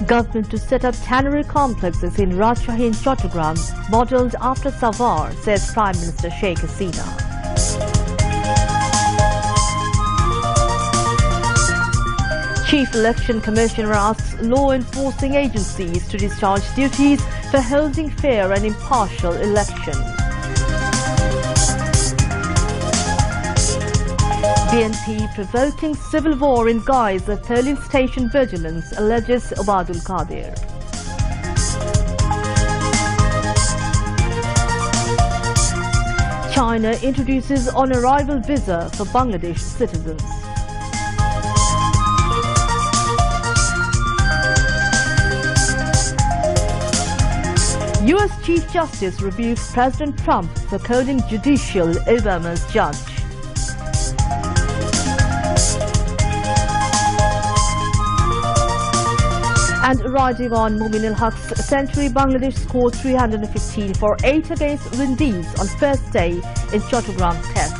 Government to set up tannery complexes in Rajshahi and Chattogram, modelled after Savar, says Prime Minister Sheikh Hasina. Chief Election Commissioner asks law enforcing agencies to discharge duties for holding fair and impartial elections. BNP provoking civil war in guise of polling station vigilance, alleges Obadul Qadir. China introduces on-arrival visa for Bangladesh citizens. US Chief Justice rebukes President Trump for calling judicial Obama's judge. And riding on Mumin al-Haq's century, Bangladesh scored 315 for 8 against Windies on first day in Chattogram Test.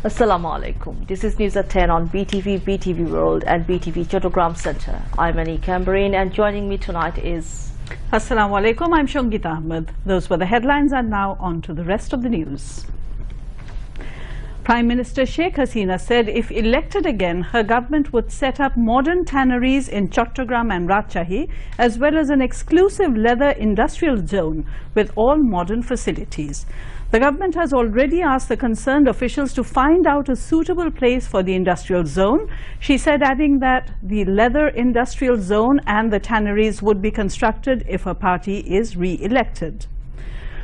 Assalamu alaikum. This is News at 10 on BTV, BTV World and BTV Chattogram Centre. I'm Annie Camberine and joining me tonight is... Assalamu alaikum. I'm Shongit Ahmed. Those were the headlines and now on to the rest of the news. Prime Minister Sheikh Hasina said if elected again, her government would set up modern tanneries in Chattogram and Rajshahi, as well as an exclusive leather industrial zone with all modern facilities. The government has already asked the concerned officials to find out a suitable place for the industrial zone, she said, adding that the leather industrial zone and the tanneries would be constructed if her party is re-elected.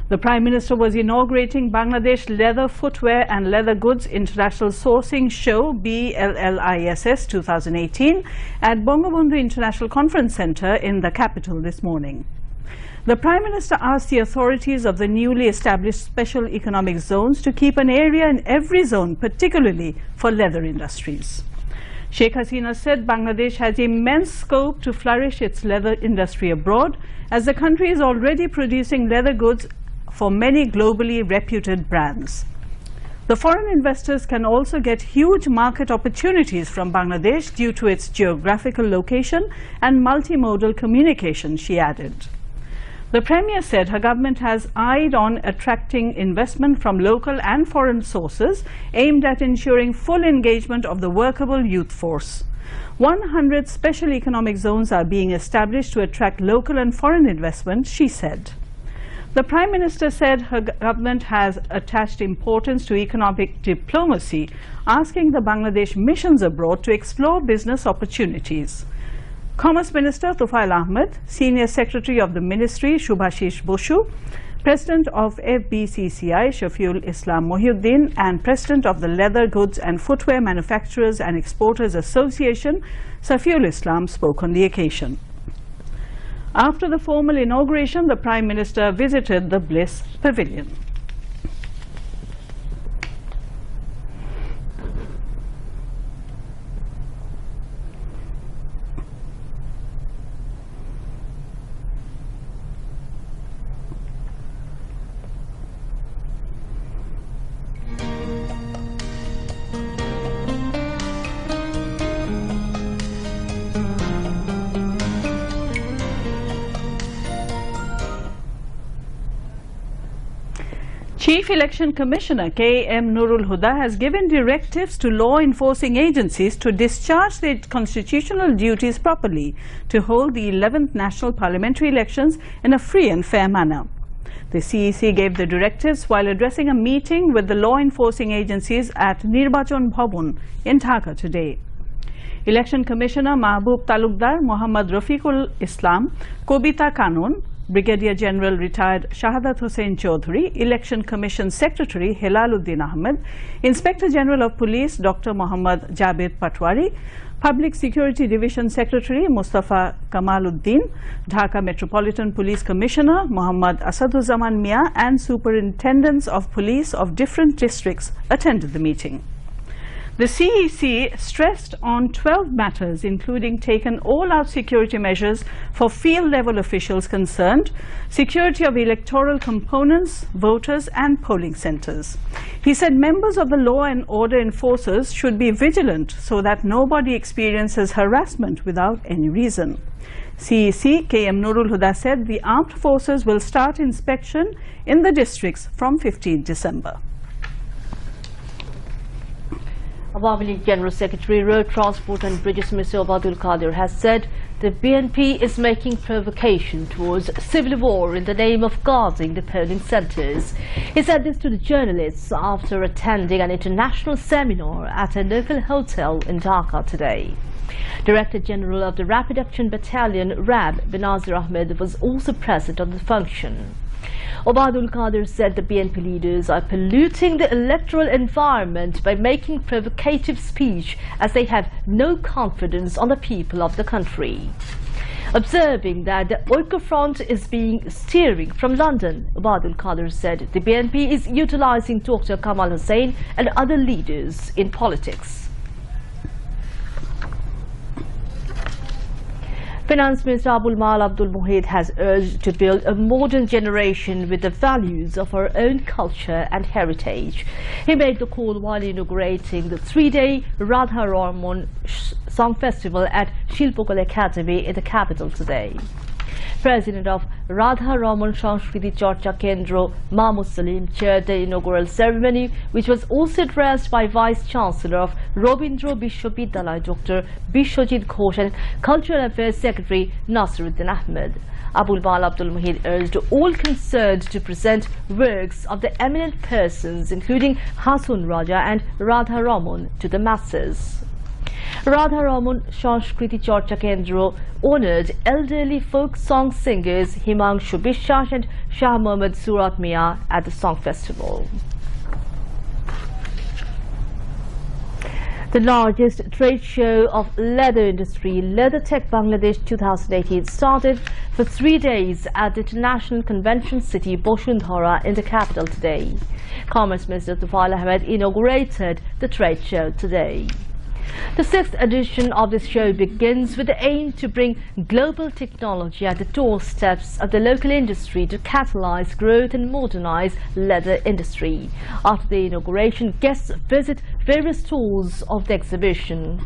The Prime Minister was inaugurating Bangladesh Leather Footwear and Leather Goods International Sourcing Show BLLISS 2018 at Bangabandhu International Conference Centre in the capital this morning. The Prime Minister asked the authorities of the newly established special economic zones to keep an area in every zone, particularly for leather industries. Sheikh Hasina said Bangladesh has immense scope to flourish its leather industry abroad, as the country is already producing leather goods for many globally reputed brands. The foreign investors can also get huge market opportunities from Bangladesh due to its geographical location and multimodal communication, she added. The Premier said her government has eyed on attracting investment from local and foreign sources aimed at ensuring full engagement of the workable youth force. 100 special economic zones are being established to attract local and foreign investment, she said. The Prime Minister said her government has attached importance to economic diplomacy, asking the Bangladesh missions abroad to explore business opportunities. Commerce Minister Tufail Ahmed, Senior Secretary of the Ministry Shubhashish Bosu, President of FBCCI Shafiul Islam Mohiuddin and President of the Leather Goods and Footwear Manufacturers and Exporters Association Safiul Islam spoke on the occasion. After the formal inauguration, the Prime Minister visited the Bliss Pavilion. Chief Election Commissioner K.M. Nurul Huda has given directives to law enforcing agencies to discharge their constitutional duties properly to hold the 11th national parliamentary elections in a free and fair manner. The CEC gave the directives while addressing a meeting with the law enforcing agencies at Nirbachan Bhavan in Dhaka today. Election Commissioner Mahbub Talukdar, Mohammad Rafiqul Islam, Kobita Kanun, Brigadier General retired Shahadat Hussain Chaudhary, Election Commission Secretary Hilaluddin Ahmed, Inspector General of Police Dr. Mohammad Jabed Patwari, Public Security Division Secretary Mustafa Kamaluddin, Dhaka Metropolitan Police Commissioner Mohammad Asaduzzaman Mia and Superintendents of Police of different districts attended the meeting. The CEC stressed on 12 matters, including taking all-out security measures for field-level officials concerned, security of electoral components, voters and polling centres. He said members of the law and order enforcers should be vigilant so that nobody experiences harassment without any reason. CEC KM Nurul Huda said the armed forces will start inspection in the districts from 15 December. Awami League General Secretary, Road Transport and Bridges Minister Abdul Qadir has said the BNP is making provocation towards civil war in the name of guarding the polling centres. He said this to the journalists after attending an international seminar at a local hotel in Dhaka today. Director General of the Rapid Action Battalion, RAB, Benazir Ahmed, was also present on the function. Abdul Qadir said the BNP leaders are polluting the electoral environment by making provocative speech as they have no confidence on the people of the country. Observing that the Oiko Front is being steering from London, Abdul Qadir said the BNP is utilising Dr. Kamal Hussain and other leaders in politics. Finance Minister Abul Mal Abdul Muhid has urged to build a modern generation with the values of our own culture and heritage. He made the call while inaugurating the 3-day Radha Raman Song Festival at Shilpokal Academy in the capital today. President of Radha Raman Sanskriti Charcha Kendra, Mahmood Salim, chaired the inaugural ceremony, which was also addressed by Vice Chancellor of Robindra Bishwabidyalaya, Dr. Bishwajit Ghosh, and Cultural Affairs Secretary Nasiruddin Ahmed. Abul Mal Abdul Muhid urged all concerned to present works of the eminent persons, including Hasun Raja and Radha Raman, to the masses. Radha Raman Sanskriti Charcha Kendra honoured elderly folk song singers Himanshu Biswas and Shah Mohammad Surat Mia at the song festival. The largest trade show of leather industry, Leather Tech Bangladesh 2018, started for 3 days at the International Convention City, Boshundhara, in the capital today. Commerce Minister Tufail Ahmed inaugurated the trade show today. The 6th edition of this show begins with the aim to bring global technology at the doorsteps of the local industry to catalyze growth and modernize leather industry. After the inauguration, guests visit various stalls of the exhibition.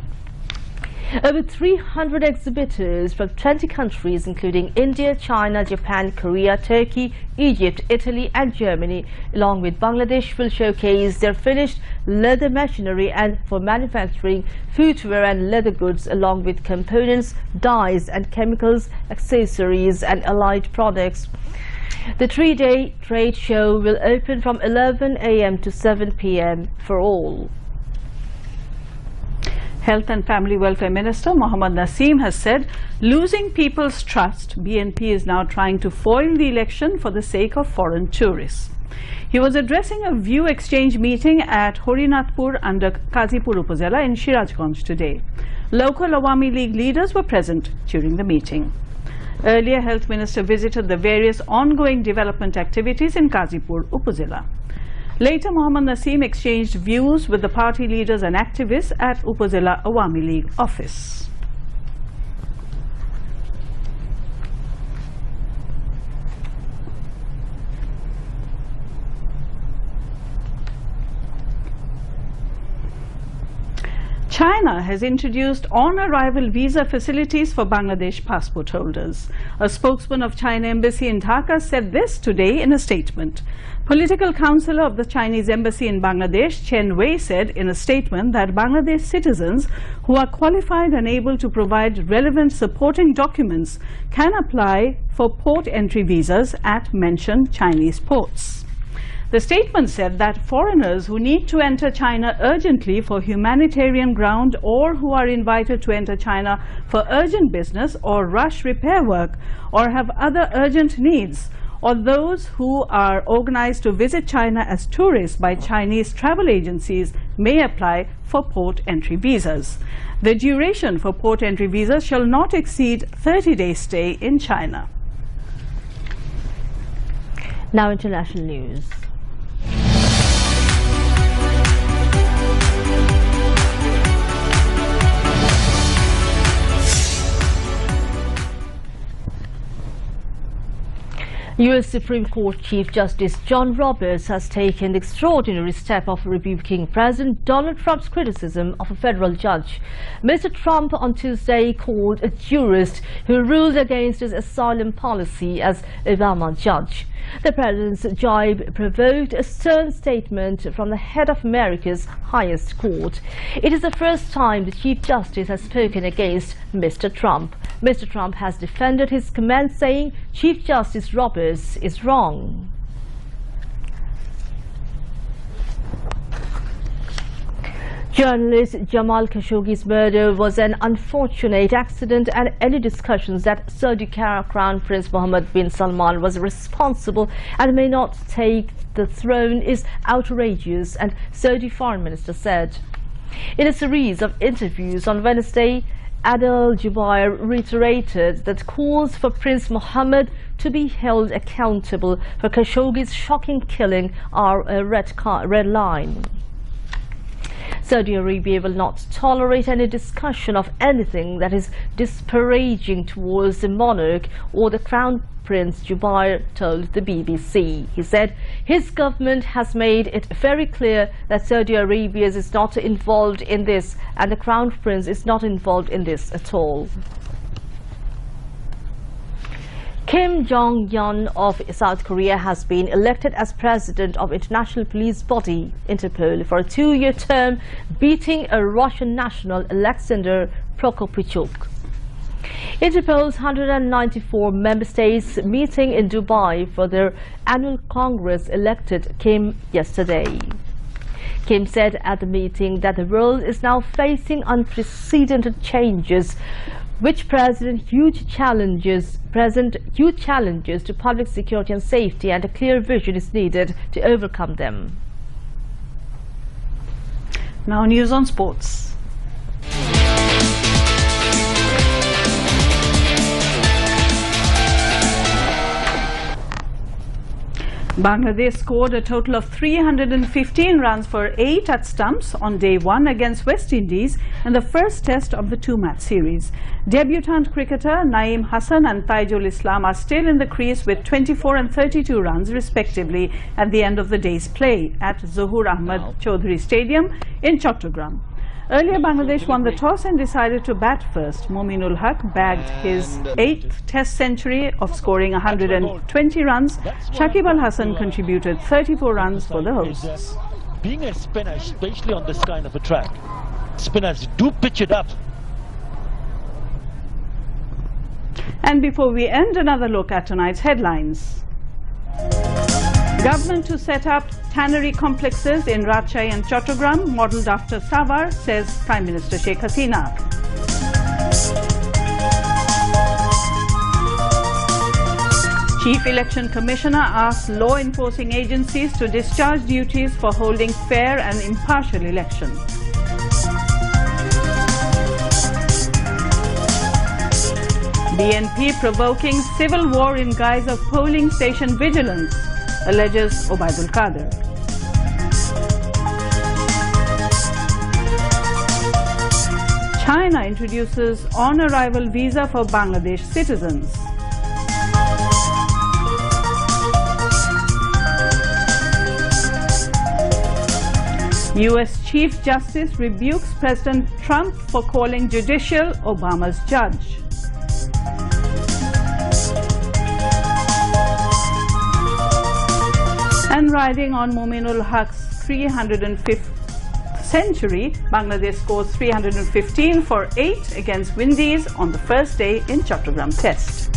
Over 300 exhibitors from 20 countries, including India, China, Japan, Korea, Turkey, Egypt, Italy and Germany, along with Bangladesh, will showcase their finished leather machinery and for manufacturing footwear and leather goods, along with components, dyes and chemicals, accessories and allied products. The 3-day trade show will open from 11 a.m. to 7 p.m. for all. Health and Family Welfare Minister Mohammad Naseem has said, losing people's trust, BNP is now trying to foil the election for the sake of foreign tourists. He was addressing a view exchange meeting at Horinathpur under Kazipur Upazila in Shirajganj today. Local Awami League leaders were present during the meeting. Earlier, Health Minister visited the various ongoing development activities in Kazipur Upazila. Later, Mohammad Naseem exchanged views with the party leaders and activists at Upazila Awami League office. China has introduced on-arrival visa facilities for Bangladesh passport holders. A spokesman of China Embassy in Dhaka said this today in a statement. Political counsellor of the Chinese Embassy in Bangladesh, Chen Wei, said in a statement that Bangladesh citizens who are qualified and able to provide relevant supporting documents can apply for port entry visas at mentioned Chinese ports. The statement said that foreigners who need to enter China urgently for humanitarian ground or who are invited to enter China for urgent business or rush repair work or have other urgent needs, or those who are organized to visit China as tourists by Chinese travel agencies may apply for port entry visas. The duration for port entry visas shall not exceed 30-day stay in China. Now international news. U.S. Supreme Court Chief Justice John Roberts has taken the extraordinary step of rebuking President Donald Trump's criticism of a federal judge. Mr. Trump on Tuesday called a jurist who ruled against his asylum policy as Obama judge. The president's jibe provoked a stern statement from the head of America's highest court. It is the first time the Chief Justice has spoken against Mr. Trump. Mr. Trump has defended his comment, saying Chief Justice Roberts is wrong. Journalist Jamal Khashoggi's murder was an unfortunate accident, and any discussions that Saudi Crown Prince Mohammed bin Salman was responsible and may not take the throne is outrageous, and Saudi Foreign Minister said. In a series of interviews on Wednesday, Adel Jubair reiterated that calls for Prince Mohammed to be held accountable for Khashoggi's shocking killing are a red line. Saudi Arabia will not tolerate any discussion of anything that is disparaging towards the monarch or the Crown Prince, Jubair told the BBC. He said his government has made it very clear that Saudi Arabia is not involved in this, and the Crown Prince is not involved in this at all. Kim Jong-un of South Korea has been elected as president of international police body Interpol for a 2-year term, beating a Russian national, Alexander Prokopichuk. Interpol's 194 member states meeting in Dubai for their annual Congress elected Kim yesterday. Kim said at the meeting that the world is now facing unprecedented changes, which present huge challenges to public security and safety, and a clear vision is needed to overcome them. Now news on sports. Bangladesh scored a total of 315 runs for 8 at stumps on day 1 against West Indies in the first test of the 2-match series. Debutant cricketer Naeem Hassan and Taijul Islam are still in the crease with 24 and 32 runs respectively at the end of the day's play at Zohur Ahmad Chaudhry Stadium in Chattogram. Earlier, Bangladesh won the toss and decided to bat first. Mominul Haq bagged his 8th test century of scoring 120 runs. Shakib Al Hasan contributed 34 runs for the hosts. Being a spinner, especially on this kind of a track, spinners do pitch it up. And before we end, another look at tonight's headlines. Government to set up tannery complexes in Rajshahi and Chattogram, modelled after Savar, says Prime Minister Sheikh Hasina. Chief Election Commissioner asks law enforcing agencies to discharge duties for holding fair and impartial elections. BNP provoking civil war in guise of polling station vigilance, alleges Obaidul Qadir. China introduces on-arrival visa for Bangladesh citizens. U.S. Chief Justice rebukes President Trump for calling judicial Obama's judge. And riding on Mominul Haq's 305th century, Bangladesh scores 315 for 8 against Windies on the first day in Chattogram Test.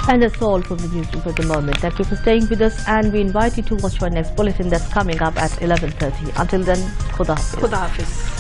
And that's all from the newsroom for the moment. Thank you for staying with us, and we invite you to watch our next bulletin that's coming up at 11:30. Until then, Khuda Hafiz. Khuda Hafiz.